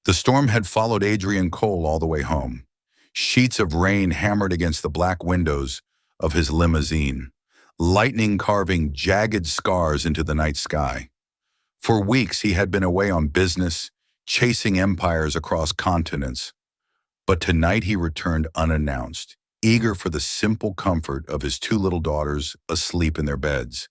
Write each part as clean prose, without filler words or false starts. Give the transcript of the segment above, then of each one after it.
The storm had followed Adrian Cole all the way home. Sheets of rain hammered against the black windows of his limousine, lightning carving jagged scars into the night sky. For weeks he had been away on business, chasing empires across continents. But tonight he returned unannounced, eager for the simple comfort of his two little daughters asleep in their beds.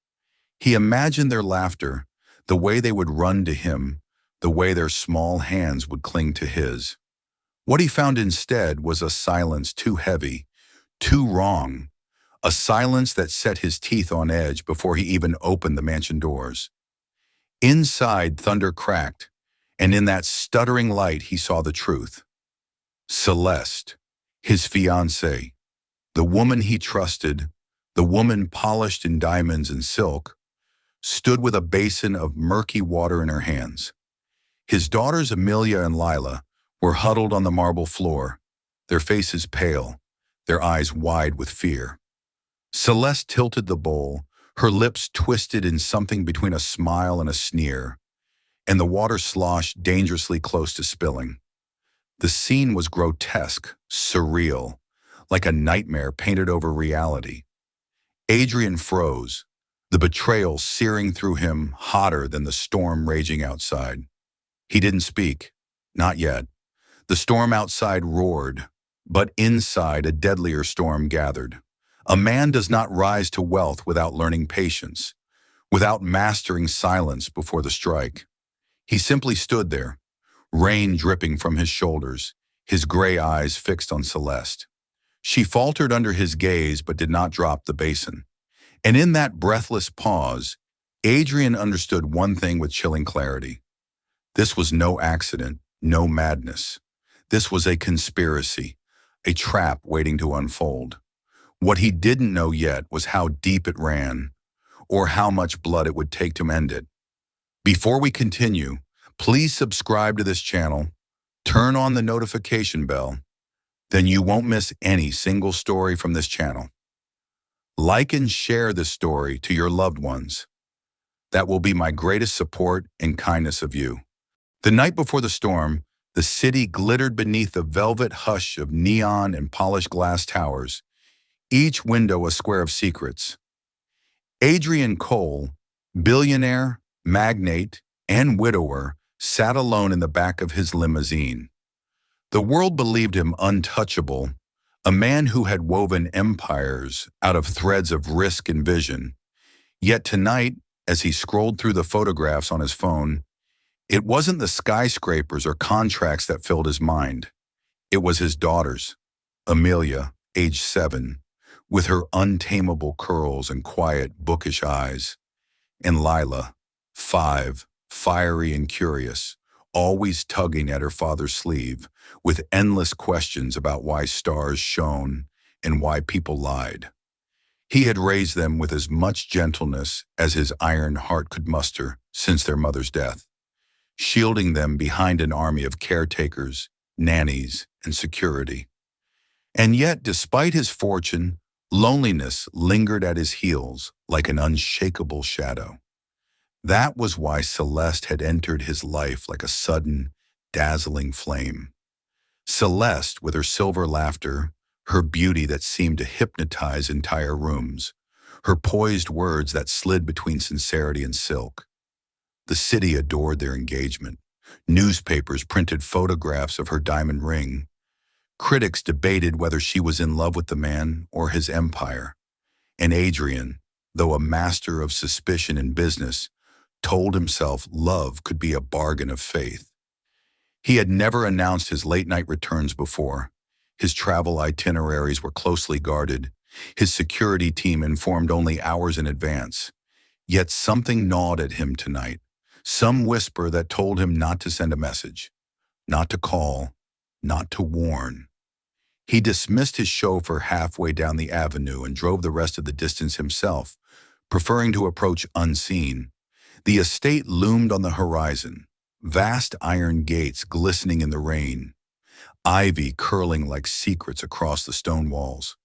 He imagined their laughter, the way they would run to him, the way their small hands would cling to his. What he found instead was a silence too heavy, too wrong, a silence that set his teeth on edge before he even opened the mansion doors. Inside, thunder cracked, and in that stuttering light he saw the truth. Celeste, his fiancée, the woman he trusted, the woman polished in diamonds and silk, stood with a basin of murky water in her hands. His daughters Amelia and Lila were huddled on the marble floor, their faces pale, their eyes wide with fear. Celeste tilted the bowl, her lips twisted in something between a smile and a sneer, and the water sloshed dangerously close to spilling. The scene was grotesque, surreal, like a nightmare painted over reality. Adrian froze, the betrayal searing through him hotter than the storm raging outside. He didn't speak, not yet. The storm outside roared, but inside a deadlier storm gathered. A man does not rise to wealth without learning patience, without mastering silence before the strike. He simply stood there, rain dripping from his shoulders, his gray eyes fixed on Celeste. She faltered under his gaze but did not drop the basin. And in that breathless pause, Adrian understood one thing with chilling clarity. This was no accident, no madness. This was a conspiracy, a trap waiting to unfold. What he didn't know yet was how deep it ran, or how much blood it would take to end it. Before we continue, please subscribe to this channel, turn on the notification bell, then you won't miss any single story from this channel. Like and share this story to your loved ones. That will be my greatest support and kindness of you. The night before the storm, the city glittered beneath the velvet hush of neon and polished glass towers, each window a square of secrets. Adrian Cole, billionaire, magnate, and widower, sat alone in the back of his limousine. The world believed him untouchable, a man who had woven empires out of threads of risk and vision. Yet tonight, as he scrolled through the photographs on his phone, it wasn't the skyscrapers or contracts that filled his mind. It was his daughters, Amelia, age 7, with her untamable curls and quiet, bookish eyes, and Lila, 5, fiery and curious, always tugging at her father's sleeve, with endless questions about why stars shone and why people lied. He had raised them with as much gentleness as his iron heart could muster since their mother's death, shielding them behind an army of caretakers, nannies, and security. And yet, despite his fortune, loneliness lingered at his heels like an unshakable shadow. That was why Celeste had entered his life like a sudden, dazzling flame. Celeste, with her silver laughter, her beauty that seemed to hypnotize entire rooms, her poised words that slid between sincerity and silk. The city adored their engagement. Newspapers printed photographs of her diamond ring. Critics debated whether she was in love with the man or his empire. And Adrian, though a master of suspicion in business, told himself love could be a bargain of faith. He had never announced his late-night returns before. His travel itineraries were closely guarded. His security team informed only hours in advance. Yet something gnawed at him tonight. Some whisper that told him not to send a message, not to call, not to warn. He dismissed his chauffeur halfway down the avenue and drove the rest of the distance himself, preferring to approach unseen. The estate loomed on the horizon, vast iron gates glistening in the rain, ivy curling like secrets across the stone walls.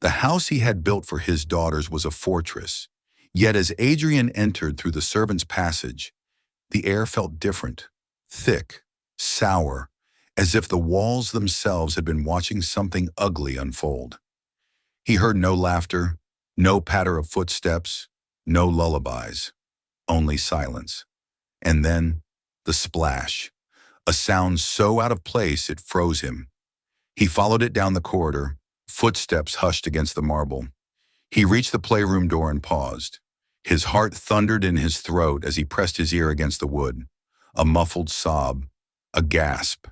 The house he had built for his daughters was a fortress. Yet as Adrian entered through the servants' passage, the air felt different, thick, sour, as if the walls themselves had been watching something ugly unfold. He heard no laughter, no patter of footsteps, no lullabies, only silence. And then, the splash, a sound so out of place it froze him. He followed it down the corridor, footsteps hushed against the marble. He reached the playroom door and paused. His heart thundered in his throat as he pressed his ear against the wood. A muffled sob, a gasp,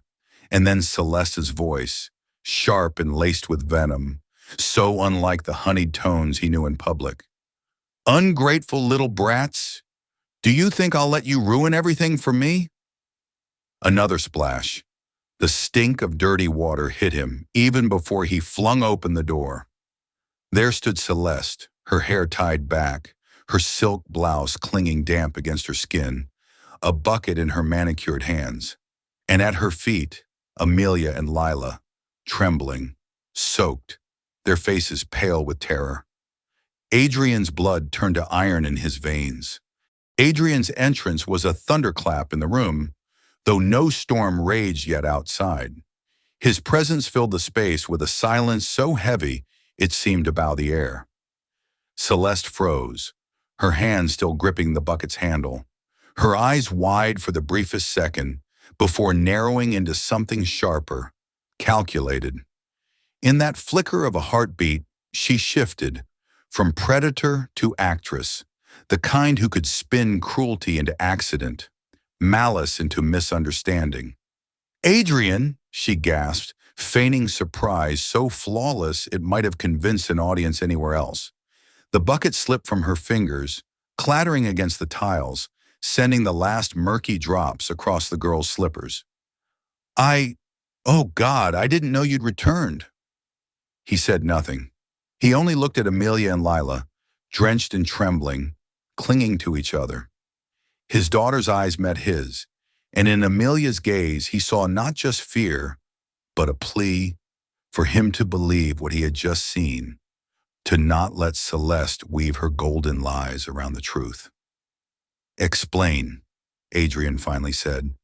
and then Celeste's voice, sharp and laced with venom, so unlike the honeyed tones he knew in public. "Ungrateful little brats! Do you think I'll let you ruin everything for me?" Another splash. The stink of dirty water hit him even before he flung open the door. There stood Celeste, her hair tied back, her silk blouse clinging damp against her skin, a bucket in her manicured hands. And at her feet, Amelia and Lila, trembling, soaked, their faces pale with terror. Adrian's blood turned to iron in his veins. Adrian's entrance was a thunderclap in the room, though no storm raged yet outside. His presence filled the space with a silence so heavy it seemed to bow the air. Celeste froze, her hand still gripping the bucket's handle, her eyes wide for the briefest second before narrowing into something sharper, calculated. In that flicker of a heartbeat, she shifted from predator to actress, the kind who could spin cruelty into accident, malice into misunderstanding. "Adrian," she gasped, feigning surprise so flawless it might have convinced an audience anywhere else. The bucket slipped from her fingers, clattering against the tiles, sending the last murky drops across the girl's slippers. Oh God, I didn't know you'd returned." He said nothing. He only looked at Amelia and Lila, drenched and trembling, clinging to each other. His daughter's eyes met his, and in Amelia's gaze he saw not just fear, but a plea for him to believe what he had just seen, to not let Celeste weave her golden lies around the truth. "Explain," Adrian finally said,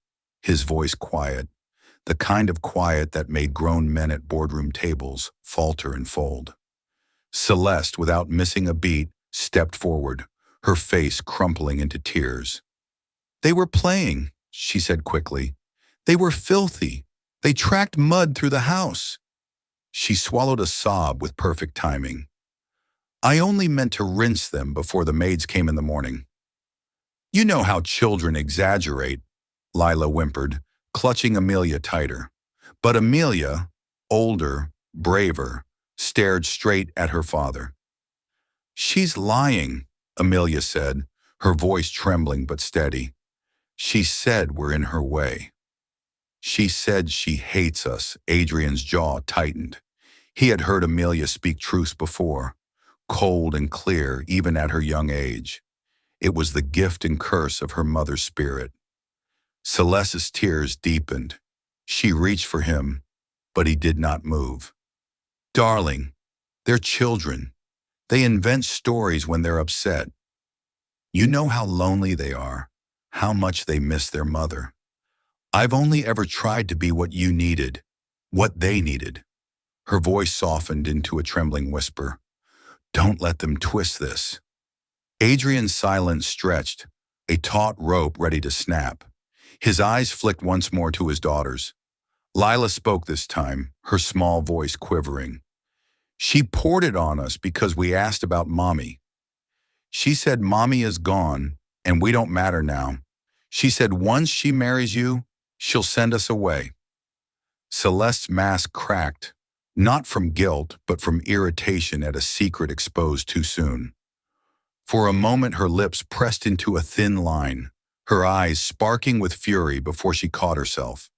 his voice quiet, the kind of quiet that made grown men at boardroom tables falter and fold. Celeste, without missing a beat, stepped forward, her face crumpling into tears. "They were playing," she said quickly. "They were filthy. They tracked mud through the house." She swallowed a sob with perfect timing. "I only meant to rinse them before the maids came in the morning." "You know how children exaggerate," Lila whimpered, clutching Amelia tighter. But Amelia, older, braver, stared straight at her father. "She's lying," Amelia said, her voice trembling but steady. "She said we're in her way." "She said she hates us." Adrian's jaw tightened. He had heard Amelia speak truths before, cold and clear even at her young age. It was the gift and curse of her mother's spirit. Celeste's tears deepened. She reached for him, but he did not move. "Darling, they're children. They invent stories when they're upset. You know how lonely they are, how much they miss their mother. I've only ever tried to be what you needed, what they needed." Her voice softened into a trembling whisper. "Don't let them twist this." Adrian's silence stretched, a taut rope ready to snap. His eyes flicked once more to his daughters. Lila spoke this time, her small voice quivering. "She poured it on us because we asked about Mommy. She said Mommy is gone, and we don't matter now. She said once she marries you, she'll send us away." Celeste's mask cracked, not from guilt, but from irritation at a secret exposed too soon. For a moment her lips pressed into a thin line, her eyes sparking with fury before she caught herself.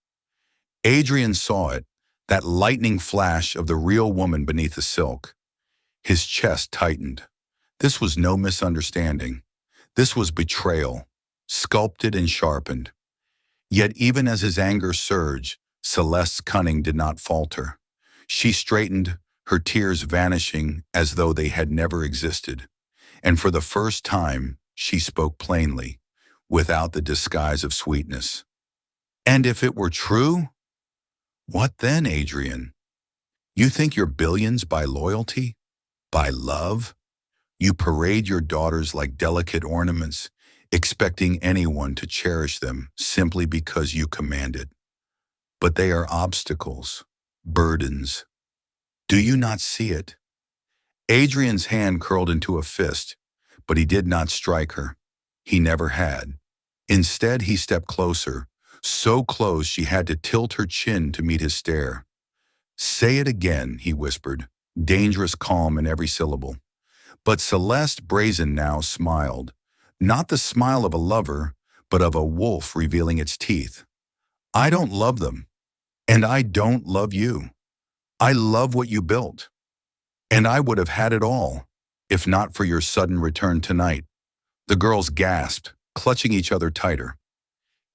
Adrian saw it, that lightning flash of the real woman beneath the silk. His chest tightened. This was no misunderstanding. This was betrayal, sculpted and sharpened. Yet even as his anger surged, Celeste's cunning did not falter. She straightened, her tears vanishing as though they had never existed. And for the first time, she spoke plainly, without the disguise of sweetness. And if it were true, what then, Adrian? You think your billions by loyalty? By love? You parade your daughters like delicate ornaments, expecting anyone to cherish them simply because you command it. But they are obstacles, burdens. Do you not see it? Adrian's hand curled into a fist, but he did not strike her. He never had. Instead, he stepped closer, so close she had to tilt her chin to meet his stare. Say it again, he whispered, dangerous calm in every syllable. But Celeste, brazen now, smiled. Not the smile of a lover, but of a wolf revealing its teeth. I don't love them, and I don't love you. I love what you built. And I would have had it all, if not for your sudden return tonight. The girls gasped, clutching each other tighter.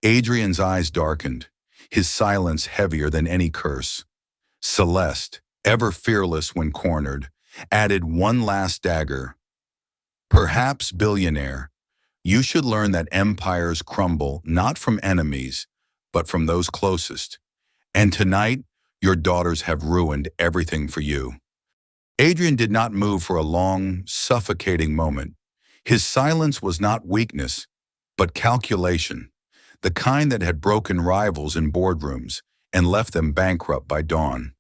Adrian's eyes darkened, his silence heavier than any curse. Celeste, ever fearless when cornered, added one last dagger. Perhaps, billionaire, you should learn that empires crumble not from enemies, but from those closest. And tonight, your daughters have ruined everything for you. Adrian did not move for a long, suffocating moment. His silence was not weakness, but calculation, the kind that had broken rivals in boardrooms and left them bankrupt by dawn.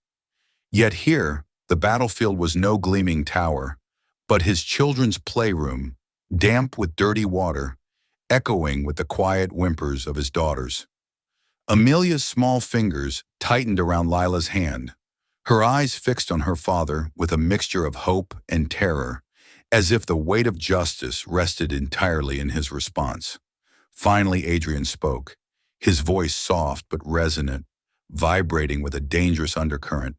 Yet here, the battlefield was no gleaming tower, but his children's playroom, damp with dirty water, echoing with the quiet whimpers of his daughters. Amelia's small fingers tightened around Lila's hand, her eyes fixed on her father with a mixture of hope and terror, as if the weight of justice rested entirely in his response. Finally, Adrian spoke, his voice soft but resonant, vibrating with a dangerous undercurrent.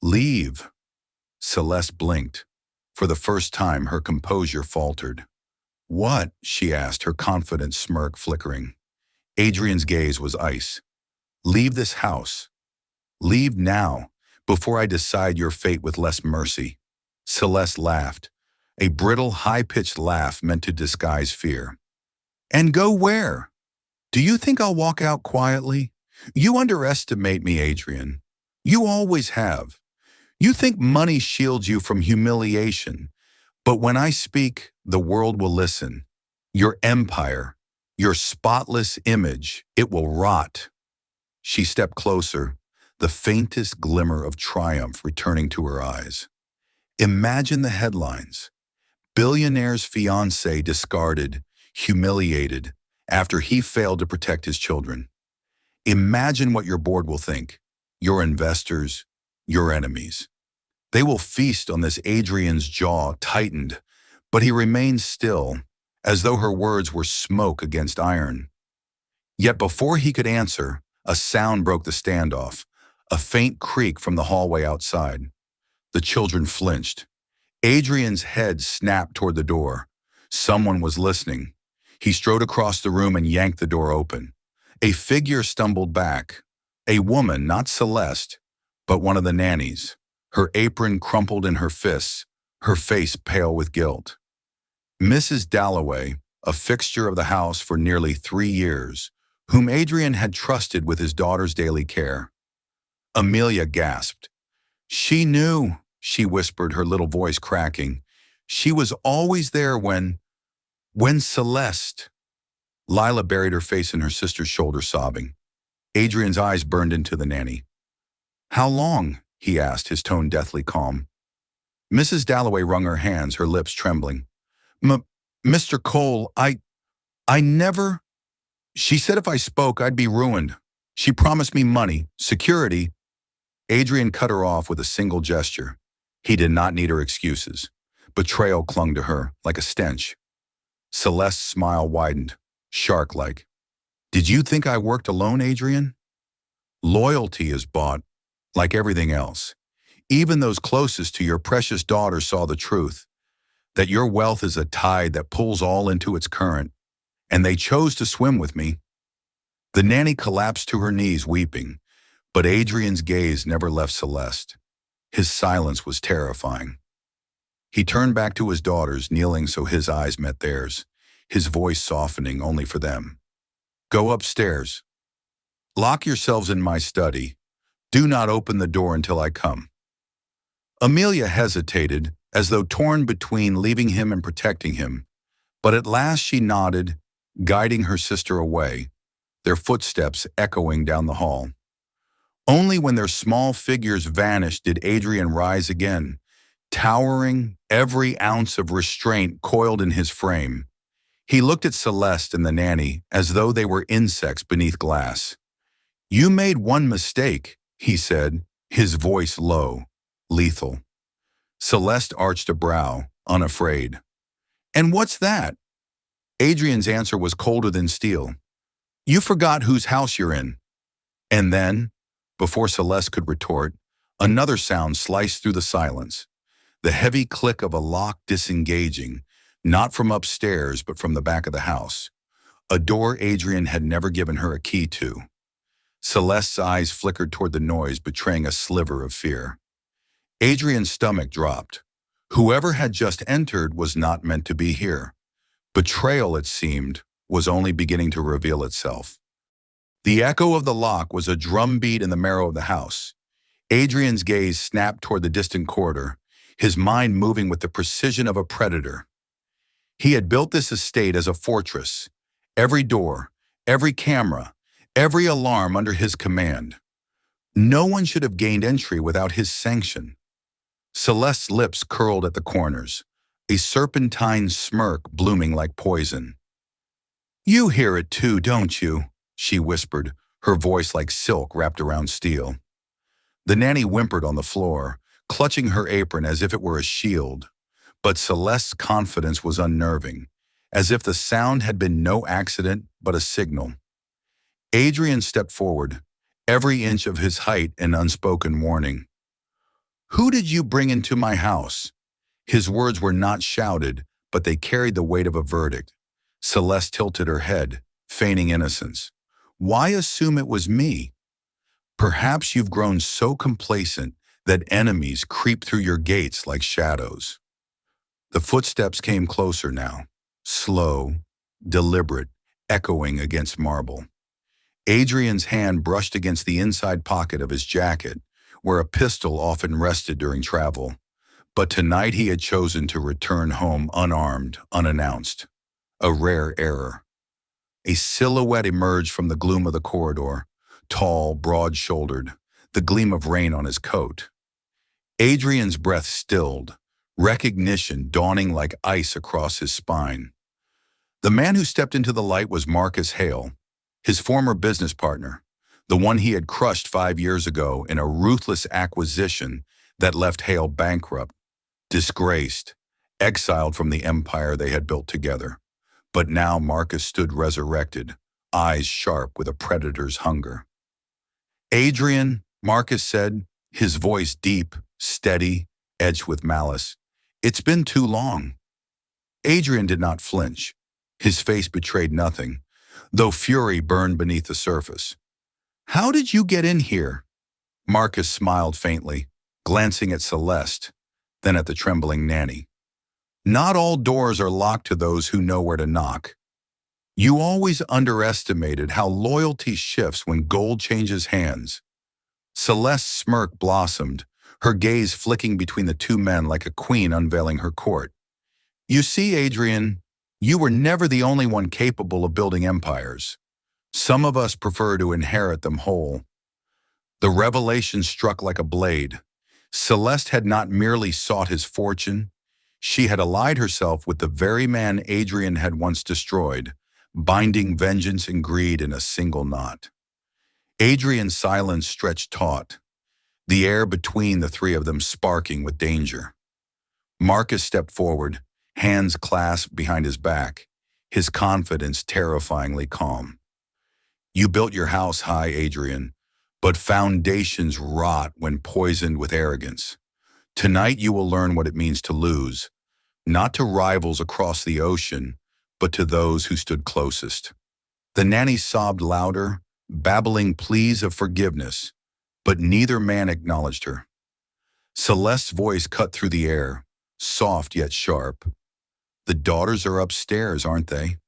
Leave. Celeste blinked. For the first time, her composure faltered. What? She asked, her confident smirk flickering. Adrian's gaze was ice. Leave this house. Leave now, before I decide your fate with less mercy. Celeste laughed, a brittle, high-pitched laugh meant to disguise fear. And go where? Do you think I'll walk out quietly? You underestimate me, Adrian. You always have. You think money shields you from humiliation, but when I speak, the world will listen. Your empire, your spotless image, it will rot. She stepped closer, the faintest glimmer of triumph returning to her eyes. Imagine the headlines. Billionaire's fiancé discarded, humiliated, after he failed to protect his children. Imagine what your board will think, your investors, your enemies. They will feast on this. Adrian's jaw tightened, but he remained still, as though her words were smoke against iron. Yet before he could answer, a sound broke the standoff, a faint creak from the hallway outside. The children flinched. Adrian's head snapped toward the door. Someone was listening. He strode across the room and yanked the door open. A figure stumbled back. A woman, not Celeste, but one of the nannies, her apron crumpled in her fists, her face pale with guilt. Mrs. Dalloway, a fixture of the house for nearly 3 years, whom Adrian had trusted with his daughter's daily care. Amelia gasped. She knew, she whispered, her little voice cracking. She was always there when Celeste. Lila buried her face in her sister's shoulder, sobbing. Adrian's eyes burned into the nanny. How long? He asked, his tone deathly calm. Mrs. Dalloway wrung her hands, her lips trembling. Mr. Cole, I never... She said if I spoke, I'd be ruined. She promised me money, security. Adrian cut her off with a single gesture. He did not need her excuses. Betrayal clung to her like a stench. Celeste's smile widened, shark-like. Did you think I worked alone, Adrian? Loyalty is bought, like everything else. Even those closest to your precious daughter saw the truth, that your wealth is a tide that pulls all into its current, and they chose to swim with me. The nanny collapsed to her knees, weeping, but Adrian's gaze never left Celeste. His silence was terrifying. He turned back to his daughters, kneeling so his eyes met theirs, his voice softening only for them. Go upstairs. Lock yourselves in my study. Do not open the door until I come." Amelia hesitated, as though torn between leaving him and protecting him, but at last she nodded, guiding her sister away, their footsteps echoing down the hall. Only when their small figures vanished did Adrian rise again, towering, every ounce of restraint coiled in his frame. He looked at Celeste and the nanny as though they were insects beneath glass. "You made one mistake," he said, his voice low, lethal. Celeste arched a brow, unafraid. "And what's that?" Adrian's answer was colder than steel. "You forgot whose house you're in." And then, before Celeste could retort, another sound sliced through the silence, the heavy click of a lock disengaging, not from upstairs but from the back of the house, a door Adrian had never given her a key to. Celeste's eyes flickered toward the noise, betraying a sliver of fear. Adrian's stomach dropped. Whoever had just entered was not meant to be here. Betrayal, it seemed, was only beginning to reveal itself. The echo of the lock was a drumbeat in the marrow of the house. Adrian's gaze snapped toward the distant corridor, his mind moving with the precision of a predator. He had built this estate as a fortress, every door, every camera, every alarm under his command. No one should have gained entry without his sanction. Celeste's lips curled at the corners, a serpentine smirk blooming like poison. "You hear it too, don't you?" she whispered, her voice like silk wrapped around steel. The nanny whimpered on the floor, clutching her apron as if it were a shield. But Celeste's confidence was unnerving, as if the sound had been no accident but a signal. Adrian stepped forward, every inch of his height an unspoken warning. "Who did you bring into my house?" His words were not shouted, but they carried the weight of a verdict. Celeste tilted her head, feigning innocence. "Why assume it was me? Perhaps you've grown so complacent that enemies creep through your gates like shadows." The footsteps came closer now, slow, deliberate, echoing against marble. Adrian's hand brushed against the inside pocket of his jacket, where a pistol often rested during travel. But tonight he had chosen to return home unarmed, unannounced. A rare error. A silhouette emerged from the gloom of the corridor, tall, broad-shouldered, the gleam of rain on his coat. Adrian's breath stilled, recognition dawning like ice across his spine. The man who stepped into the light was Marcus Hale, his former business partner, the one he had crushed 5 years ago in a ruthless acquisition that left Hale bankrupt, disgraced, exiled from the empire they had built together. But now Marcus stood resurrected, eyes sharp with a predator's hunger. "Adrian," Marcus said, his voice deep, steady, edged with malice. "It's been too long." Adrian did not flinch. His face betrayed nothing, though fury burned beneath the surface. "How did you get in here?" Marcus smiled faintly, glancing at Celeste, then at the trembling nanny. "Not all doors are locked to those who know where to knock. You always underestimated how loyalty shifts when gold changes hands." Celeste's smirk blossomed, her gaze flicking between the two men like a queen unveiling her court. "You see, Adrian, you were never the only one capable of building empires. Some of us prefer to inherit them whole." The revelation struck like a blade. Celeste had not merely sought his fortune. She had allied herself with the very man Adrian had once destroyed, binding vengeance and greed in a single knot. Adrian's silence stretched taut, the air between the three of them sparking with danger. Marcus stepped forward, hands clasped behind his back, his confidence terrifyingly calm. "You built your house high, Adrian, but foundations rot when poisoned with arrogance. Tonight you will learn what it means to lose, not to rivals across the ocean, but to those who stood closest." The nanny sobbed louder, babbling pleas of forgiveness, but neither man acknowledged her. Celeste's voice cut through the air, soft yet sharp. "The daughters are upstairs, aren't they?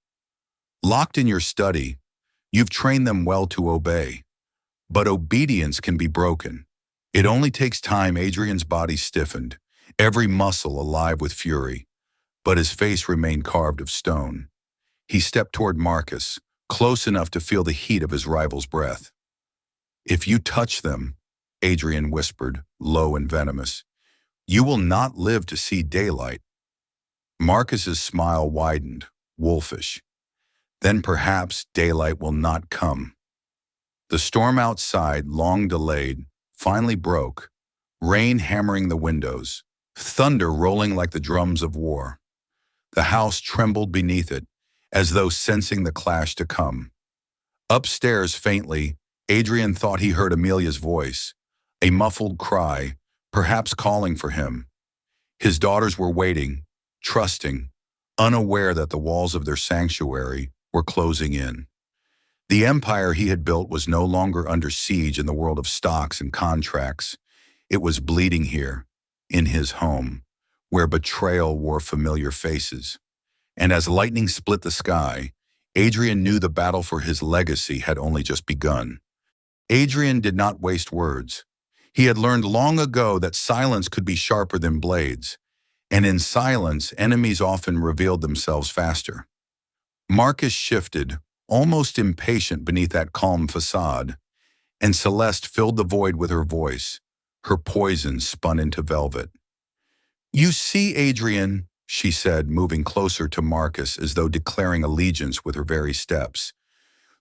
Locked in your study. You've trained them well to obey. But obedience can be broken. It only takes time. Adrian's body stiffened, every muscle alive with fury, but his face remained carved of stone. He stepped toward Marcus, close enough to feel the heat of his rival's breath. "If you touch them," Adrian whispered, low and venomous, "you will not live to see daylight." Marcus's smile widened, wolfish. "Then perhaps daylight will not come." The storm outside, long delayed, finally broke, rain hammering the windows, thunder rolling like the drums of war. The house trembled beneath it, as though sensing the clash to come. Upstairs, faintly, Adrian thought he heard Amelia's voice, a muffled cry, perhaps calling for him. His daughters were waiting, trusting, unaware that the walls of their sanctuary were closing in. The empire he had built was no longer under siege in the world of stocks and contracts. It was bleeding here, in his home, where betrayal wore familiar faces. And as lightning split the sky, Adrian knew the battle for his legacy had only just begun. Adrian did not waste words. He had learned long ago that silence could be sharper than blades, and in silence, enemies often revealed themselves faster. Marcus shifted, almost impatient beneath that calm facade, and Celeste filled the void with her voice, her poison spun into velvet. "You see, Adrian," she said, moving closer to Marcus as though declaring allegiance with her very steps.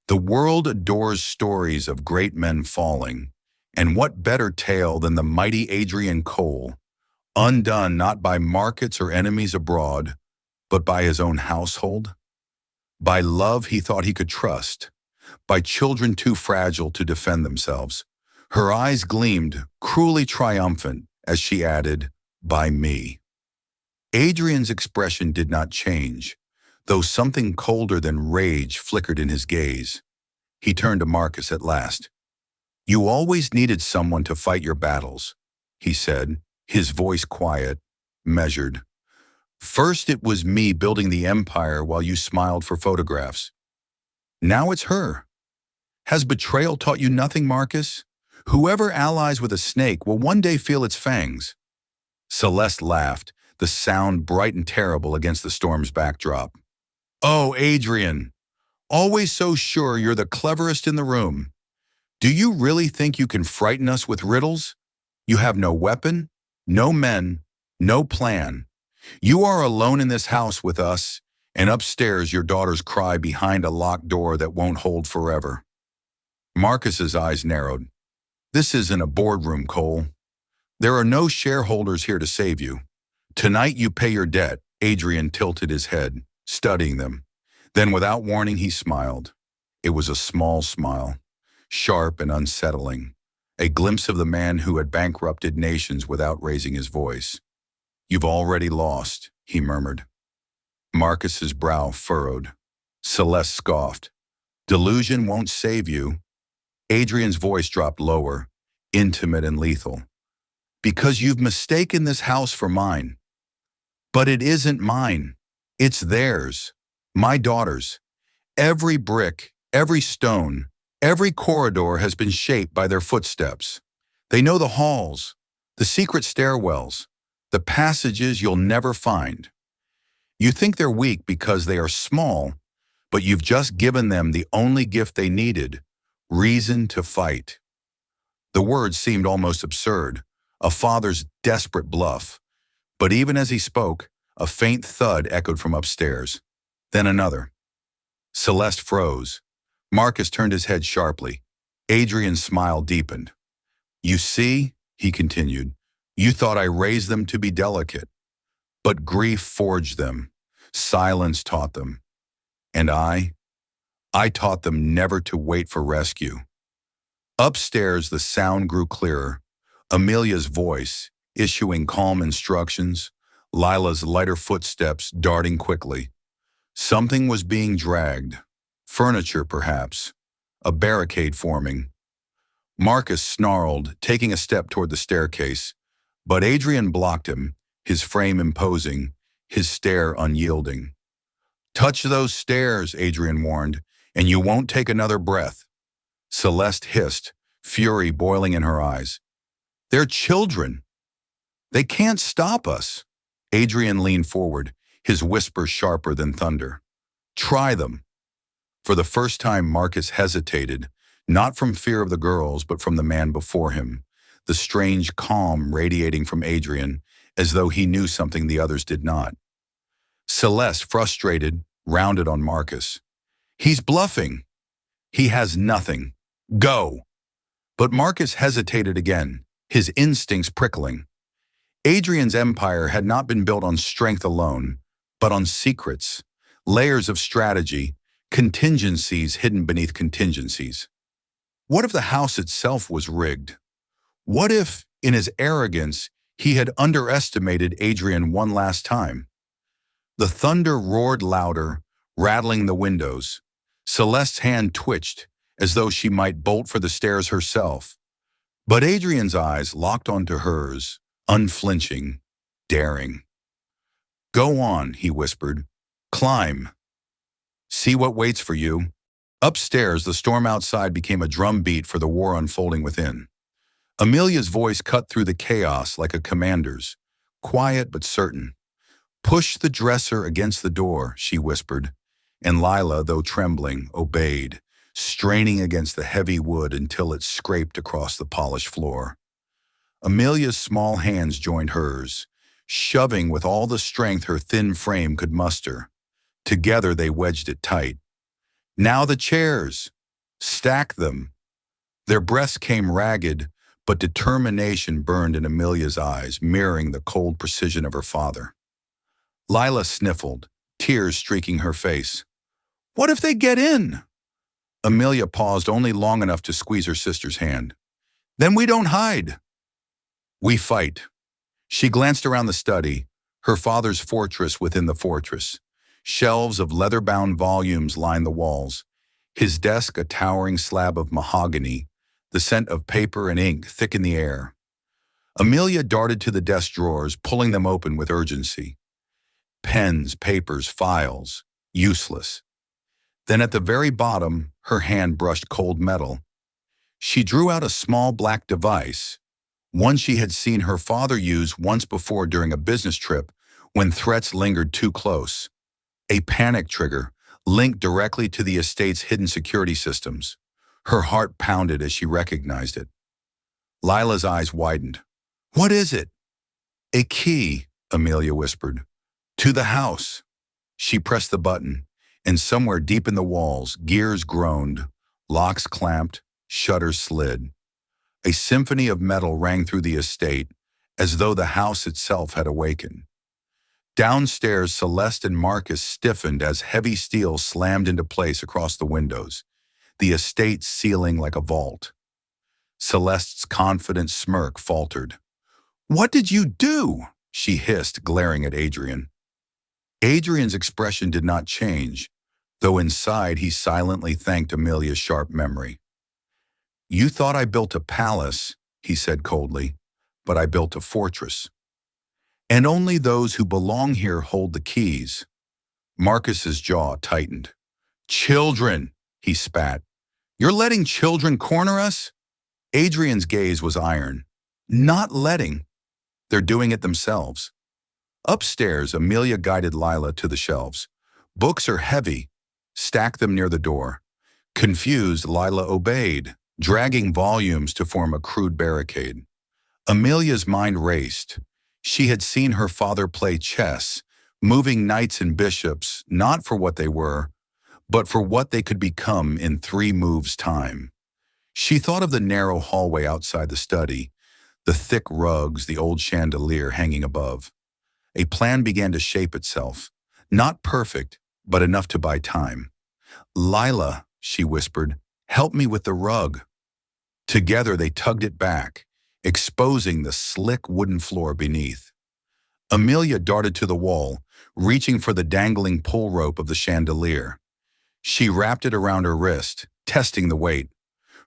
"The world adores stories of great men falling, and what better tale than the mighty Adrian Cole, undone not by markets or enemies abroad, but by his own household? By love he thought he could trust, by children too fragile to defend themselves." Her eyes gleamed, cruelly triumphant, as she added, "By me." Adrian's expression did not change, though something colder than rage flickered in his gaze. He turned to Marcus at last. "You always needed someone to fight your battles," he said, his voice quiet, measured. "First it was me building the empire while you smiled for photographs. Now it's her. Has betrayal taught you nothing, Marcus? Whoever allies with a snake will one day feel its fangs." Celeste laughed, the sound bright and terrible against the storm's backdrop. "Oh, Adrian, always so sure you're the cleverest in the room. Do you really think you can frighten us with riddles? You have no weapon, no men, no plan. You are alone in this house with us, and upstairs your daughters cry behind a locked door that won't hold forever." Marcus's eyes narrowed. "This isn't a boardroom, Cole. There are no shareholders here to save you. Tonight you pay your debt." Adrian tilted his head, studying them. Then without warning he smiled. It was a small smile, sharp and unsettling, a glimpse of the man who had bankrupted nations without raising his voice. "You've already lost," he murmured. Marcus's brow furrowed. Celeste scoffed. "Delusion won't save you." Adrian's voice dropped lower, intimate and lethal. "Because you've mistaken this house for mine. But it isn't mine. It's theirs. My daughters. Every brick, every stone, every corridor has been shaped by their footsteps. They know the halls, the secret stairwells, the passages you'll never find. You think they're weak because they are small, but you've just given them the only gift they needed, reason to fight." The words seemed almost absurd, a father's desperate bluff. But even as he spoke, a faint thud echoed from upstairs. Then another. Celeste froze. Marcus turned his head sharply. Adrian's smile deepened. "You see," he continued, "you thought I raised them to be delicate. But grief forged them. Silence taught them. And I taught them never to wait for rescue." Upstairs, the sound grew clearer. Amelia's voice, issuing calm instructions, Lila's lighter footsteps darting quickly. Something was being dragged. Furniture, perhaps. A barricade forming. Marcus snarled, taking a step toward the staircase, but Adrian blocked him, his frame imposing, his stare unyielding. "Touch those stairs," Adrian warned, "and you won't take another breath." Celeste hissed, fury boiling in her eyes. They're children. They can't stop us. Adrian leaned forward, his whisper sharper than thunder. Try them. For the first time, Marcus hesitated, not from fear of the girls, but from the man before him, the strange calm radiating from Adrian, as though he knew something the others did not. Celeste, frustrated, rounded on Marcus. He's bluffing. He has nothing. Go. But Marcus hesitated again, his instincts prickling. Adrian's empire had not been built on strength alone, but on secrets, layers of strategy, contingencies hidden beneath contingencies. What if the house itself was rigged? What if, in his arrogance, he had underestimated Adrian one last time? The thunder roared louder, rattling the windows. Celeste's hand twitched, as though she might bolt for the stairs herself. But Adrian's eyes locked onto hers, unflinching, daring. Go on, he whispered. Climb. See what waits for you. Upstairs, the storm outside became a drumbeat for the war unfolding within. Amelia's voice cut through the chaos like a commander's, quiet but certain. Push the dresser against the door, she whispered, and Lila, though trembling, obeyed, straining against the heavy wood until it scraped across the polished floor. Amelia's small hands joined hers, shoving with all the strength her thin frame could muster. Together they wedged it tight. Now the chairs! Stack them! Their breaths came ragged, but determination burned in Amelia's eyes, mirroring the cold precision of her father. Lila sniffled, tears streaking her face. What if they get in? Amelia paused only long enough to squeeze her sister's hand. Then we don't hide. We fight. She glanced around the study, her father's fortress within the fortress. Shelves of leather-bound volumes lined the walls, his desk a towering slab of mahogany, the scent of paper and ink thick in the air. Amelia darted to the desk drawers, pulling them open with urgency. Pens, papers, files, useless. Then at the very bottom, her hand brushed cold metal. She drew out a small black device, one she had seen her father use once before during a business trip when threats lingered too close. A panic trigger linked directly to the estate's hidden security systems. Her heart pounded as she recognized it. Lila's eyes widened. What is it? A key, Amelia whispered. To the house. She pressed the button, and somewhere deep in the walls, gears groaned, locks clamped, shutters slid. A symphony of metal rang through the estate, as though the house itself had awakened. Downstairs, Celeste and Marcus stiffened as heavy steel slammed into place across the windows, the estate sealing like a vault. Celeste's confident smirk faltered. What did you do? She hissed, glaring at Adrian. Adrian's expression did not change, though inside he silently thanked Amelia's sharp memory. You thought I built a palace, he said coldly, but I built a fortress. And only those who belong here hold the keys. Marcus's jaw tightened. Children, he spat. You're letting children corner us? Adrian's gaze was iron. Not letting. They're doing it themselves. Upstairs, Amelia guided Lila to the shelves. Books are heavy. Stack them near the door. Confused, Lila obeyed, dragging volumes to form a crude barricade. Amelia's mind raced. She had seen her father play chess, moving knights and bishops, not for what they were, but for what they could become in 3 moves' time. She thought of the narrow hallway outside the study, the thick rugs, the old chandelier hanging above. A plan began to shape itself, not perfect, but enough to buy time. Lila, she whispered, help me with the rug. Together they tugged it back, exposing the slick wooden floor beneath. Amelia darted to the wall, reaching for the dangling pull rope of the chandelier. She wrapped it around her wrist, testing the weight.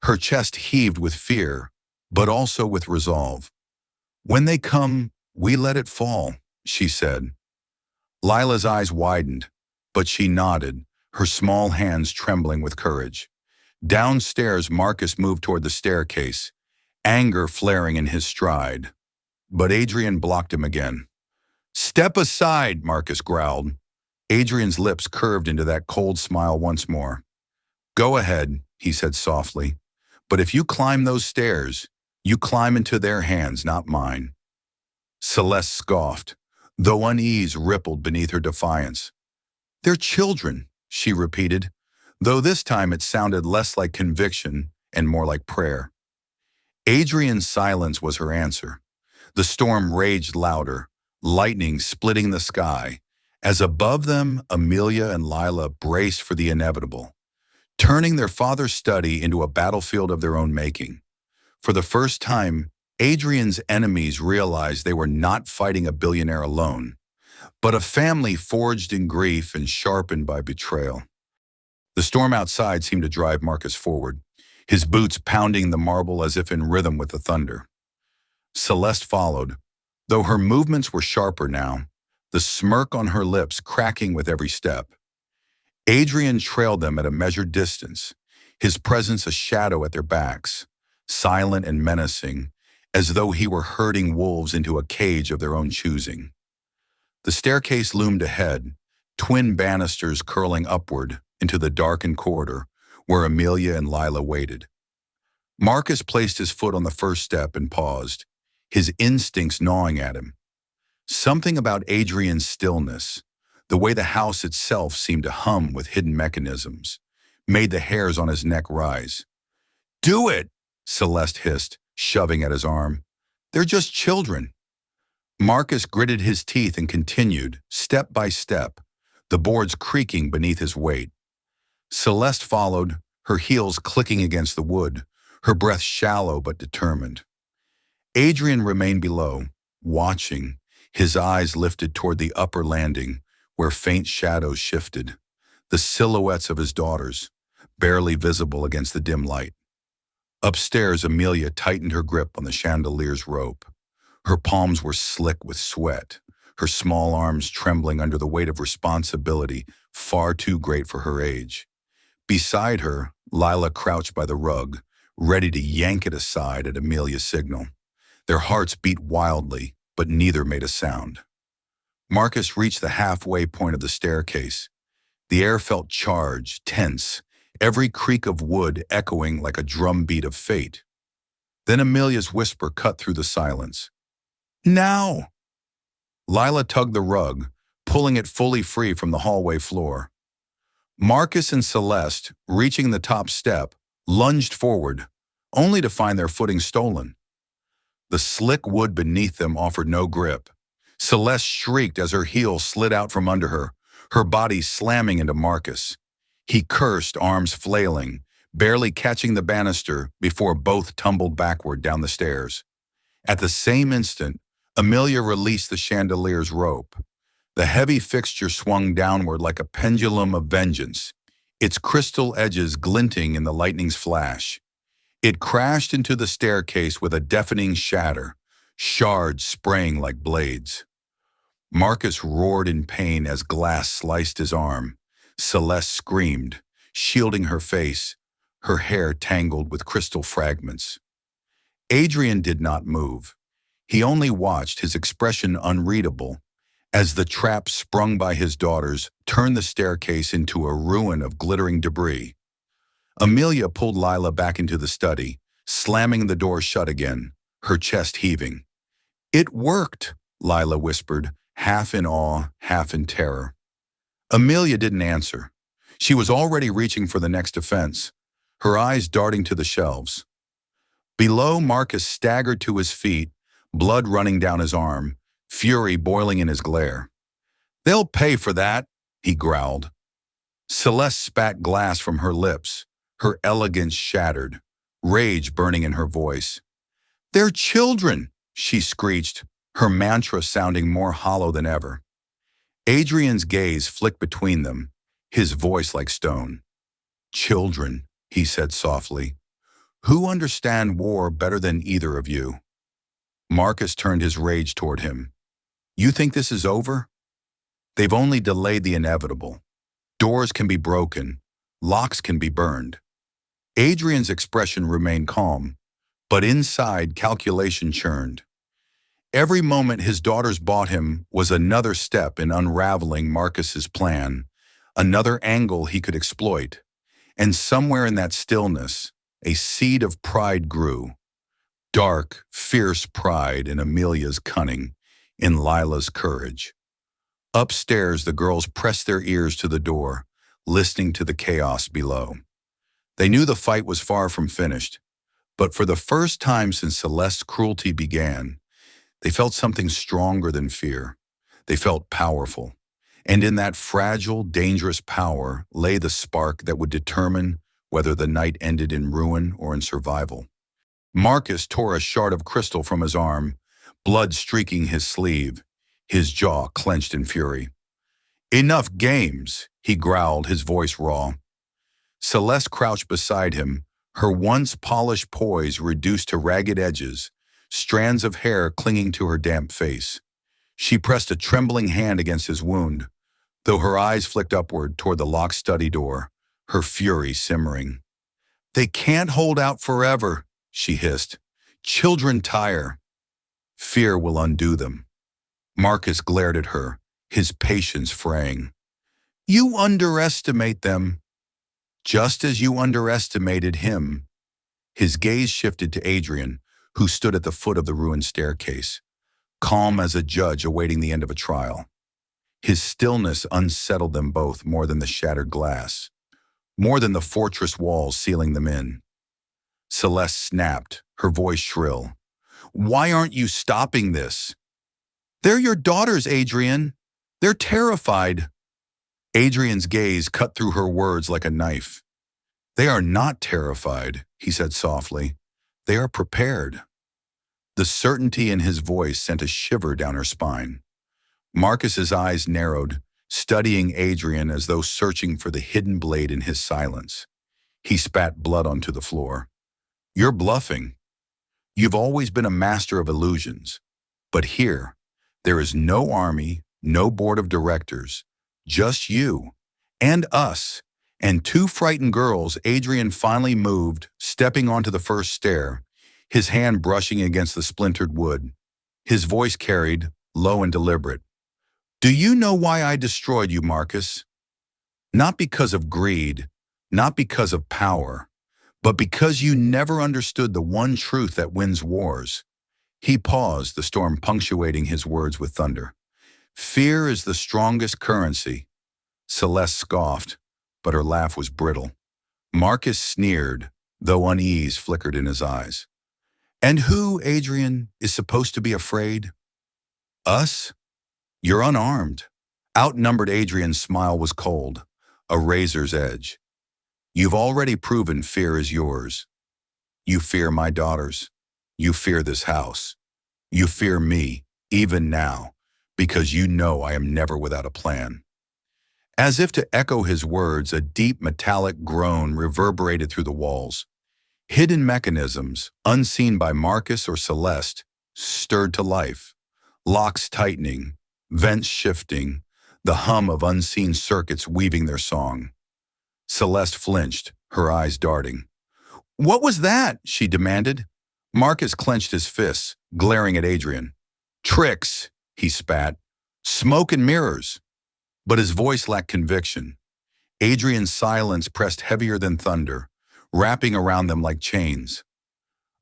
Her chest heaved with fear, but also with resolve. When they come, we let it fall, she said. Lila's eyes widened, but she nodded, her small hands trembling with courage. Downstairs, Marcus moved toward the staircase, anger flaring in his stride. But Adrian blocked him again. "Step aside," Marcus growled. Adrian's lips curved into that cold smile once more. "Go ahead," he said softly. "But if you climb those stairs, you climb into their hands, not mine." Celeste scoffed, though unease rippled beneath her defiance. "They're children," she repeated, though this time it sounded less like conviction and more like prayer. Adrian's silence was her answer. The storm raged louder, lightning splitting the sky, as above them Amelia and Lila braced for the inevitable, turning their father's study into a battlefield of their own making. For the first time, Adrian's enemies realized they were not fighting a billionaire alone, but a family forged in grief and sharpened by betrayal. The storm outside seemed to drive Marcus forward, his boots pounding the marble as if in rhythm with the thunder. Celeste followed, though her movements were sharper now, the smirk on her lips cracking with every step. Adrian trailed them at a measured distance, his presence a shadow at their backs, silent and menacing, as though he were herding wolves into a cage of their own choosing. The staircase loomed ahead, twin banisters curling upward into the darkened corridor where Amelia and Lila waited. Marcus placed his foot on the first step and paused, his instincts gnawing at him. Something about Adrian's stillness, the way the house itself seemed to hum with hidden mechanisms, made the hairs on his neck rise. "Do it!" Celeste hissed, shoving at his arm. "They're just children." Marcus gritted his teeth and continued, step by step, the boards creaking beneath his weight. Celeste followed, her heels clicking against the wood, her breath shallow but determined. Adrian remained below, watching, his eyes lifted toward the upper landing, where faint shadows shifted, the silhouettes of his daughters, barely visible against the dim light. Upstairs, Amelia tightened her grip on the chandelier's rope. Her palms were slick with sweat, her small arms trembling under the weight of responsibility far too great for her age. Beside her, Lila crouched by the rug, ready to yank it aside at Amelia's signal. Their hearts beat wildly, but neither made a sound. Marcus reached the halfway point of the staircase. The air felt charged, tense, every creak of wood echoing like a drumbeat of fate. Then Amelia's whisper cut through the silence. "Now!" Lila tugged the rug, pulling it fully free from the hallway floor. Marcus and Celeste, reaching the top step, lunged forward, only to find their footing stolen. The slick wood beneath them offered no grip. Celeste shrieked as her heel slid out from under her body slamming into Marcus. He cursed, arms flailing, barely catching the banister before both tumbled backward down the stairs. At the same instant, Amelia released the chandelier's rope. The heavy fixture swung downward like a pendulum of vengeance, its crystal edges glinting in the lightning's flash. It crashed into the staircase with a deafening shatter, shards spraying like blades. Marcus roared in pain as glass sliced his arm. Celeste screamed, shielding her face, her hair tangled with crystal fragments. Adrian did not move. He only watched, his expression unreadable, as the trap sprung by his daughters turned the staircase into a ruin of glittering debris. Amelia pulled Lila back into the study, slamming the door shut again, her chest heaving. "It worked," Lila whispered, half in awe, half in terror. Amelia didn't answer. She was already reaching for the next defense, her eyes darting to the shelves. Below, Marcus staggered to his feet, blood running down his arm, fury boiling in his glare. "They'll pay for that," he growled. Celeste spat glass from her lips, her elegance shattered, rage burning in her voice. "They're children," she screeched, her mantra sounding more hollow than ever. Adrian's gaze flicked between them, his voice like stone. "Children," he said softly. "Who understand war better than either of you?" Marcus turned his rage toward him. "You think this is over? They've only delayed the inevitable. Doors can be broken, locks can be burned. Adrian's expression remained calm, but inside calculation churned. Every moment his daughters bought him was another step in unraveling Marcus's plan, another angle he could exploit. And somewhere in that stillness, a seed of pride grew. Dark, fierce pride in Amelia's cunning, in Lila's courage. Upstairs, the girls pressed their ears to the door, listening to the chaos below. They knew the fight was far from finished, but for the first time since Celeste's cruelty began, they felt something stronger than fear. They felt powerful. And in that fragile, dangerous power lay the spark that would determine whether the night ended in ruin or in survival. Marcus tore a shard of crystal from his arm, blood streaking his sleeve, his jaw clenched in fury. "Enough games," he growled, his voice raw. Celeste crouched beside him, her once polished poise reduced to ragged edges, strands of hair clinging to her damp face. She pressed a trembling hand against his wound, though her eyes flicked upward toward the locked study door, her fury simmering. "They can't hold out forever," she hissed. "Children tire. Fear will undo them." Marcus glared at her, his patience fraying. "You underestimate them, just as you underestimated him." His gaze shifted to Adrian, who stood at the foot of the ruined staircase, calm as a judge awaiting the end of a trial. His stillness unsettled them both more than the shattered glass, more than the fortress walls sealing them in. Celeste snapped, her voice shrill. "Why aren't you stopping this?" "They're your daughters, Adrian. They're terrified." Adrian's gaze cut through her words like a knife. "They are not terrified," he said softly. "They are prepared." The certainty in his voice sent a shiver down her spine. Marcus's eyes narrowed, studying Adrian as though searching for the hidden blade in his silence. He spat blood onto the floor. "You're bluffing. You've always been a master of illusions. But here, there is no army, no board of directors, just you and us and two frightened girls." Adrian finally moved, stepping onto the first stair, his hand brushing against the splintered wood. His voice carried, low and deliberate. "Do you know why I destroyed you, Marcus? Not because of greed, not because of power, but because you never understood the one truth that wins wars." He paused, the storm punctuating his words with thunder. "Fear is the strongest currency." Celeste scoffed, but her laugh was brittle. Marcus sneered, though unease flickered in his eyes. "And who, Adrian, is supposed to be afraid?" "Us? You're unarmed." Outnumbered. Adrian's smile was cold, a razor's edge. "You've already proven fear is yours. You fear my daughters. You fear this house. You fear me, even now, because you know I am never without a plan." As if to echo his words, a deep metallic groan reverberated through the walls. Hidden mechanisms, unseen by Marcus or Celeste, stirred to life. Locks tightening, vents shifting, the hum of unseen circuits weaving their song. Celeste flinched, her eyes darting. "What was that?" she demanded. Marcus clenched his fists, glaring at Adrian. "Tricks," he spat. "Smoke and mirrors." But his voice lacked conviction. Adrian's silence pressed heavier than thunder, wrapping around them like chains.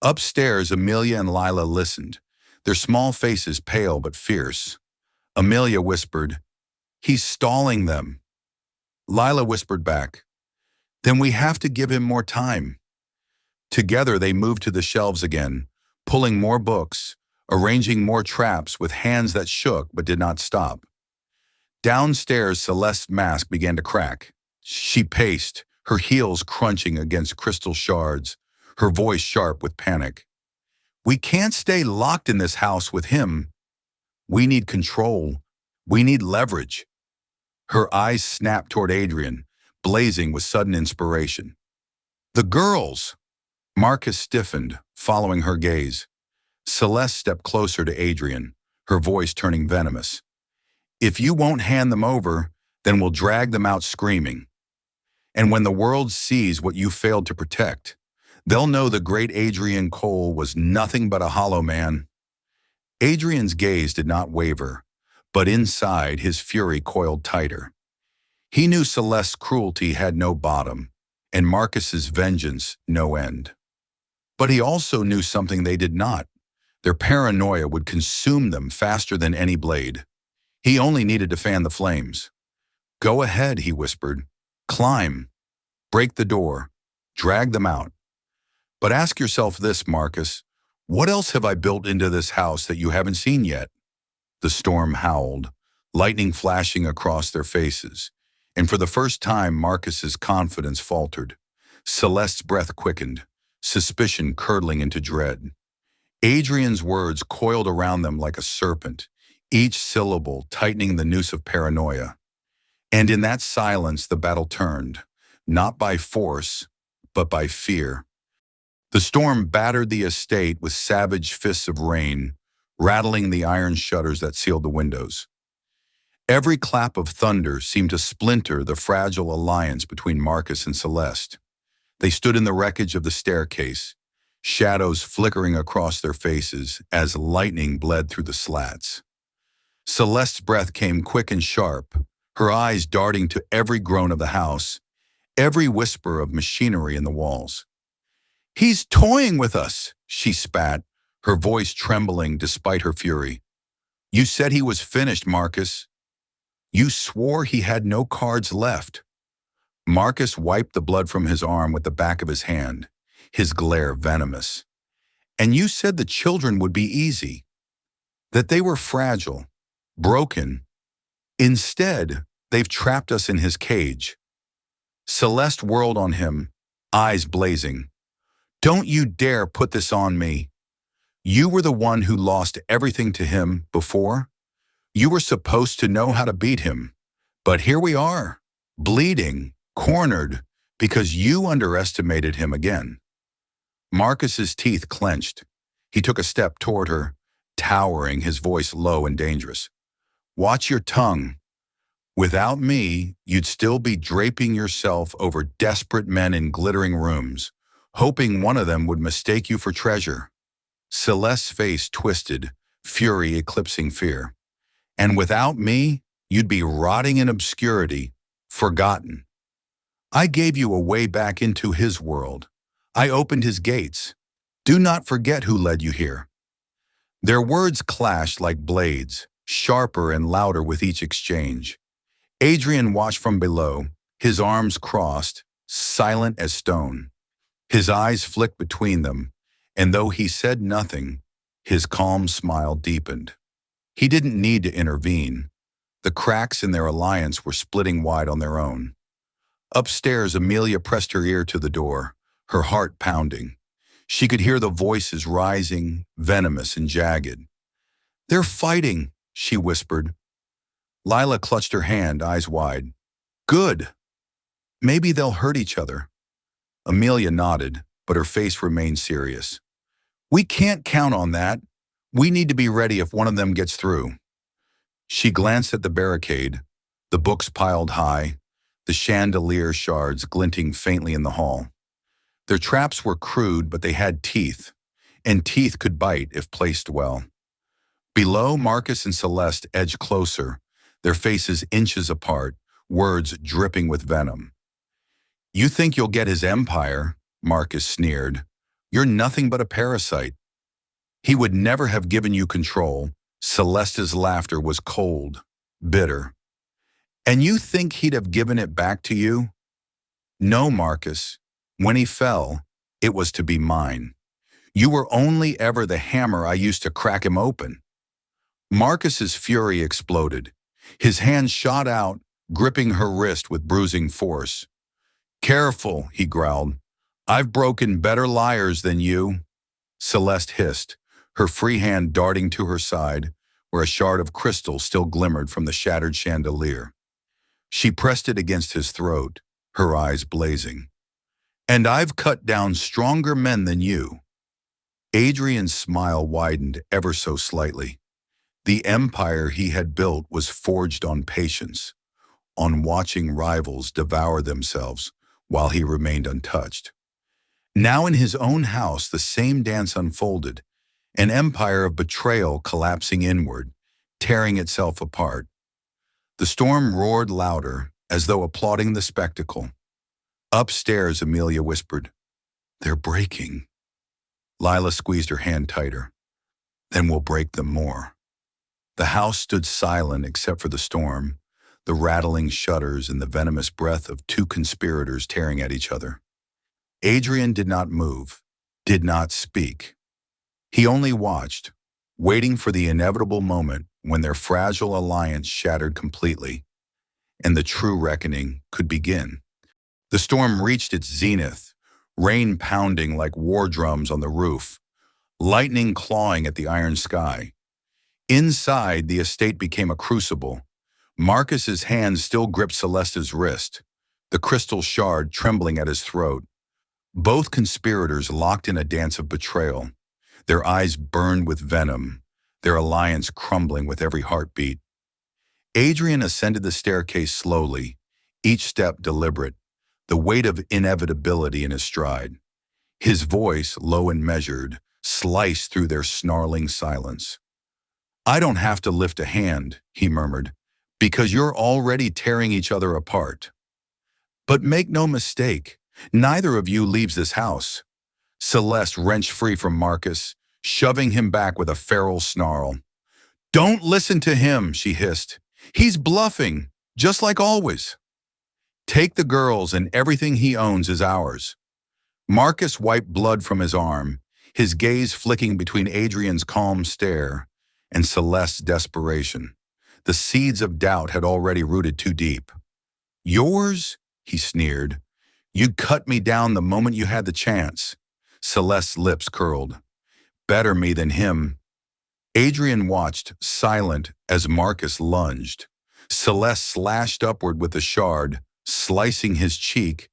Upstairs, Amelia and Lila listened, their small faces pale but fierce. Amelia whispered, "He's stalling them." Lila whispered back, "Then we have to give him more time." Together they moved to the shelves again, pulling more books, arranging more traps with hands that shook but did not stop. Downstairs, Celeste's mask began to crack. She paced, her heels crunching against crystal shards, her voice sharp with panic. "We can't stay locked in this house with him. We need control. We need leverage." Her eyes snapped toward Adrian, blazing with sudden inspiration. "The girls!" Marcus stiffened, following her gaze. Celeste stepped closer to Adrian, her voice turning venomous. "If you won't hand them over, then we'll drag them out screaming." And when the world sees what you failed to protect, they'll know the great Adrian Cole was nothing but a hollow man. Adrian's gaze did not waver, but inside his fury coiled tighter. He knew Celeste's cruelty had no bottom, and Marcus's vengeance no end. But he also knew something they did not. Their paranoia would consume them faster than any blade. He only needed to fan the flames. "Go ahead," he whispered. "Climb. Break the door. Drag them out. But ask yourself this, Marcus. What else have I built into this house that you haven't seen yet?" The storm howled, lightning flashing across their faces. And for the first time, Marcus's confidence faltered. Celeste's breath quickened, suspicion curdling into dread. Adrian's words coiled around them like a serpent, each syllable tightening the noose of paranoia. And in that silence, the battle turned, not by force, but by fear. The storm battered the estate with savage fists of rain, rattling the iron shutters that sealed the windows. Every clap of thunder seemed to splinter the fragile alliance between Marcus and Celeste. They stood in the wreckage of the staircase, shadows flickering across their faces as lightning bled through the slats. Celeste's breath came quick and sharp, her eyes darting to every groan of the house, every whisper of machinery in the walls. "He's toying with us," she spat, her voice trembling despite her fury. "You said he was finished, Marcus. You swore he had no cards left." Marcus wiped the blood from his arm with the back of his hand, his glare venomous. "And you said the children would be easy, that they were fragile, broken. Instead, they've trapped us in his cage." Celeste whirled on him, eyes blazing. "Don't you dare put this on me. You were the one who lost everything to him before. You were supposed to know how to beat him. But here we are, bleeding, cornered, because you underestimated him again." Marcus's teeth clenched. He took a step toward her, towering, his voice low and dangerous. "Watch your tongue. Without me, you'd still be draping yourself over desperate men in glittering rooms, hoping one of them would mistake you for treasure." Celeste's face twisted, fury eclipsing fear. "And without me, you'd be rotting in obscurity, forgotten. I gave you a way back into his world. I opened his gates. Do not forget who led you here." Their words clashed like blades, sharper and louder with each exchange. Adrian watched from below, his arms crossed, silent as stone. His eyes flicked between them, and though he said nothing, his calm smile deepened. He didn't need to intervene. The cracks in their alliance were splitting wide on their own. Upstairs, Amelia pressed her ear to the door, her heart pounding. She could hear the voices rising, venomous and jagged. "They're fighting," she whispered. Lila clutched her hand, eyes wide. "Good. Maybe they'll hurt each other." Amelia nodded, but her face remained serious. "We can't count on that. We need to be ready if one of them gets through." She glanced at the barricade, the books piled high, the chandelier shards glinting faintly in the hall. Their traps were crude, but they had teeth, and teeth could bite if placed well. Below, Marcus and Celeste edged closer, their faces inches apart, words dripping with venom. "You think you'll get his empire," Marcus sneered. "You're nothing but a parasite. He would never have given you control." Celeste's laughter was cold, bitter. "And you think he'd have given it back to you?" "No, Marcus. When he fell, it was to be mine. You were only ever the hammer I used to crack him open." Marcus's fury exploded. His hand shot out, gripping her wrist with bruising force. "Careful," he growled. "I've broken better liars than you." Celeste hissed, her free hand darting to her side, where a shard of crystal still glimmered from the shattered chandelier. She pressed it against his throat, her eyes blazing. "And I've cut down stronger men than you." Adrian's smile widened ever so slightly. The empire he had built was forged on patience, on watching rivals devour themselves, while he remained untouched. Now in his own house, the same dance unfolded, an empire of betrayal collapsing inward, tearing itself apart. The storm roared louder, as though applauding the spectacle. Upstairs, Amelia whispered, "They're breaking." Lila squeezed her hand tighter. "Then we'll break them more." The house stood silent except for the storm, the rattling shutters and the venomous breath of two conspirators tearing at each other. Adrian did not move, did not speak. He only watched, waiting for the inevitable moment when their fragile alliance shattered completely, and the true reckoning could begin. The storm reached its zenith, rain pounding like war drums on the roof, lightning clawing at the iron sky. Inside, the estate became a crucible. Marcus's hand still gripped Celeste's wrist, the crystal shard trembling at his throat. Both conspirators locked in a dance of betrayal, their eyes burned with venom, their alliance crumbling with every heartbeat. Adrian ascended the staircase slowly, each step deliberate, the weight of inevitability in his stride. His voice, low and measured, sliced through their snarling silence. "I don't have to lift a hand," he murmured, "because you're already tearing each other apart. But make no mistake, neither of you leaves this house." Celeste wrenched free from Marcus, shoving him back with a feral snarl. "Don't listen to him," she hissed. "He's bluffing, just like always. Take the girls and everything he owns is ours." Marcus wiped blood from his arm, his gaze flicking between Adrian's calm stare and Celeste's desperation. The seeds of doubt had already rooted too deep. "Yours?" he sneered. "You'd cut me down the moment you had the chance." Celeste's lips curled. "Better me than him." Adrian watched, silent, as Marcus lunged. Celeste slashed upward with the shard, slicing his cheek,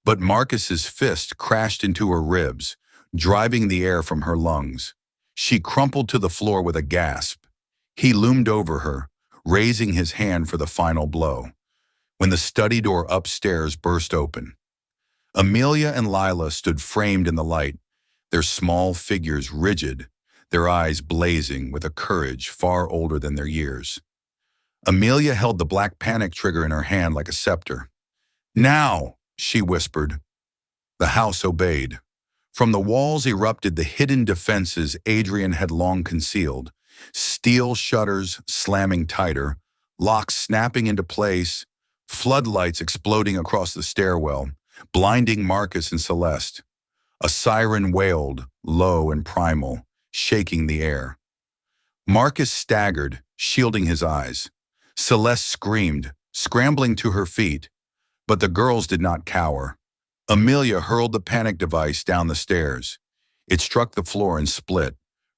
but Marcus's fist crashed into her ribs, driving the air from her lungs. She crumpled to the floor with a gasp. He loomed over her, raising his hand for the final blow, when the study door upstairs burst open. Amelia and Lila stood framed in the light, their small figures rigid, their eyes blazing with a courage far older than their years. Amelia held the black panic trigger in her hand like a scepter. "Now!" she whispered. The house obeyed. From the walls erupted the hidden defenses Adrian had long concealed, steel shutters slamming tighter, locks snapping into place, floodlights exploding across the stairwell, blinding Marcus and Celeste. A siren wailed, low and primal, shaking the air. Marcus staggered, shielding his eyes. Celeste screamed, scrambling to her feet, but the girls did not cower. Amelia hurled the panic device down the stairs. It struck the floor and split,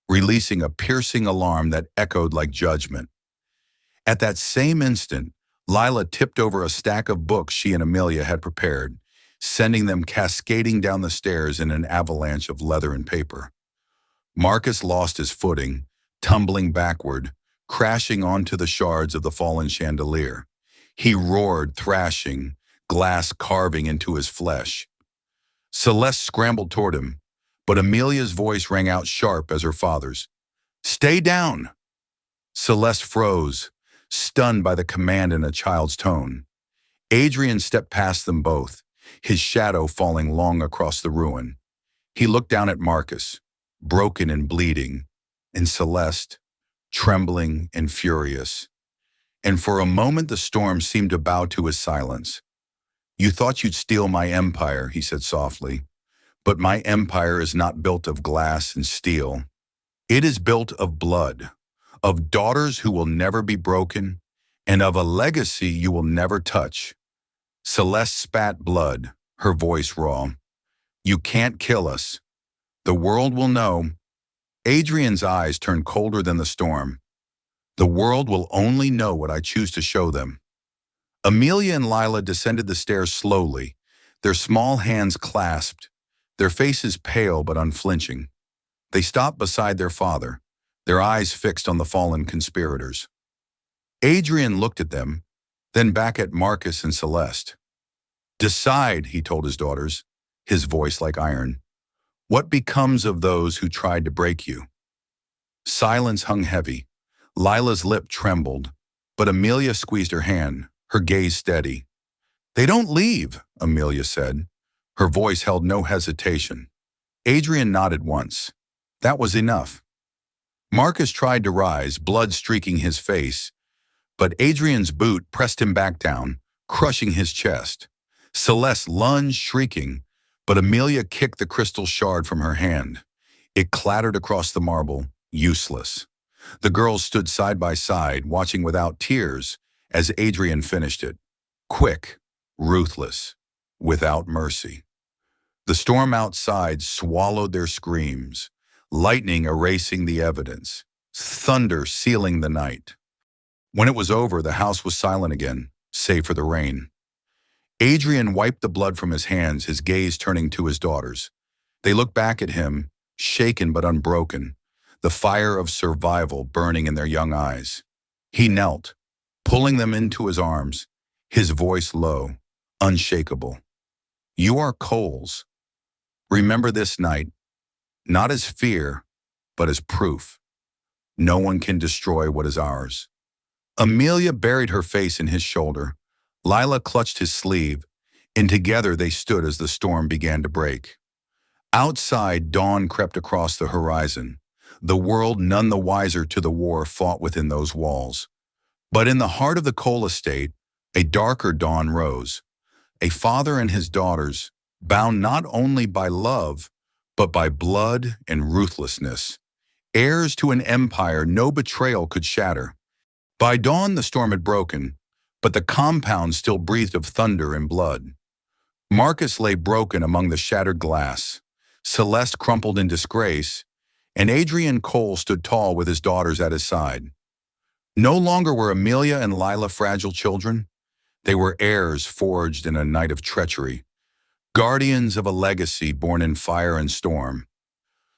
releasing a piercing alarm that echoed like judgment. At that same instant, Lila tipped over a stack of books she and Amelia had prepared, sending them cascading down the stairs in an avalanche of leather and paper. Marcus lost his footing, tumbling backward, crashing onto the shards of the fallen chandelier. He roared, thrashing, glass carving into his flesh. Celeste scrambled toward him, but Amelia's voice rang out sharp as her father's. "Stay down!" Celeste froze, stunned by the command in a child's tone. Adrian stepped past them both, his shadow falling long across the ruin. He looked down at Marcus, broken and bleeding, and Celeste, trembling and furious. And for a moment the storm seemed to bow to his silence. "You thought you'd steal my empire," he said softly. "But my empire is not built of glass and steel. It is built of blood, of daughters who will never be broken, and of a legacy you will never touch." Celeste spat blood, her voice raw. "You can't kill us. The world will know." Adrian's eyes turned colder than the storm. "The world will only know what I choose to show them." Amelia and Lila descended the stairs slowly, their small hands clasped, their faces pale but unflinching. They stopped beside their father, their eyes fixed on the fallen conspirators. Adrian looked at them, then back at Marcus and Celeste. Decide, he told his daughters, his voice like iron. What becomes of those who tried to break you? Silence hung heavy. Lila's lip trembled, but Amelia squeezed her hand, her gaze steady. They don't leave, Amelia said. Her voice held no hesitation. Adrian nodded once. That was enough. Marcus tried to rise, blood streaking his face, but Adrian's boot pressed him back down, crushing his chest. Celeste lunged, shrieking, but Amelia kicked the crystal shard from her hand. It clattered across the marble, useless. The girls stood side by side, watching without tears as Adrian finished it. Quick, ruthless, without mercy. The storm outside swallowed their screams, lightning erasing the evidence, thunder sealing the night. When it was over, the house was silent again, save for the rain. Adrian wiped the blood from his hands, his gaze turning to his daughters. They looked back at him, shaken but unbroken, the fire of survival burning in their young eyes. He knelt, pulling them into his arms, his voice low, unshakable. You are Cole's. Remember this night, not as fear, but as proof. No one can destroy what is ours. Amelia buried her face in his shoulder. Lila clutched his sleeve, and together they stood as the storm began to break. Outside, dawn crept across the horizon, the world none the wiser to the war fought within those walls. But in the heart of the Cole estate, a darker dawn rose. A father and his daughters, bound not only by love, but by blood and ruthlessness. Heirs to an empire no betrayal could shatter. By dawn the storm had broken, but the compound still breathed of thunder and blood. Marcus lay broken among the shattered glass. Celeste crumpled in disgrace, and Adrian Cole stood tall with his daughters at his side. No longer were Amelia and Lila fragile children. They were heirs forged in a night of treachery, guardians of a legacy born in fire and storm.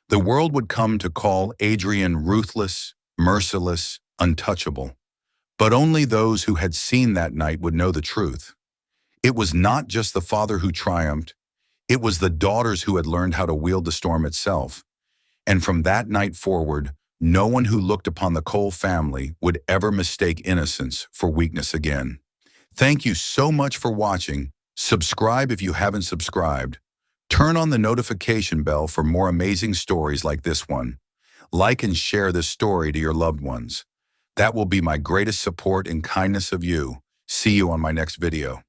The world would come to call Adrian ruthless, merciless, untouchable. But only those who had seen that night would know the truth. It was not just the father who triumphed, it was the daughters who had learned how to wield the storm itself. And from that night forward, no one who looked upon the Cole family would ever mistake innocence for weakness again. Thank you so much for watching. Subscribe if you haven't subscribed. Turn on the notification bell for more amazing stories like this one. Like and share this story to your loved ones. That will be my greatest support and kindness of you. See you on my next video.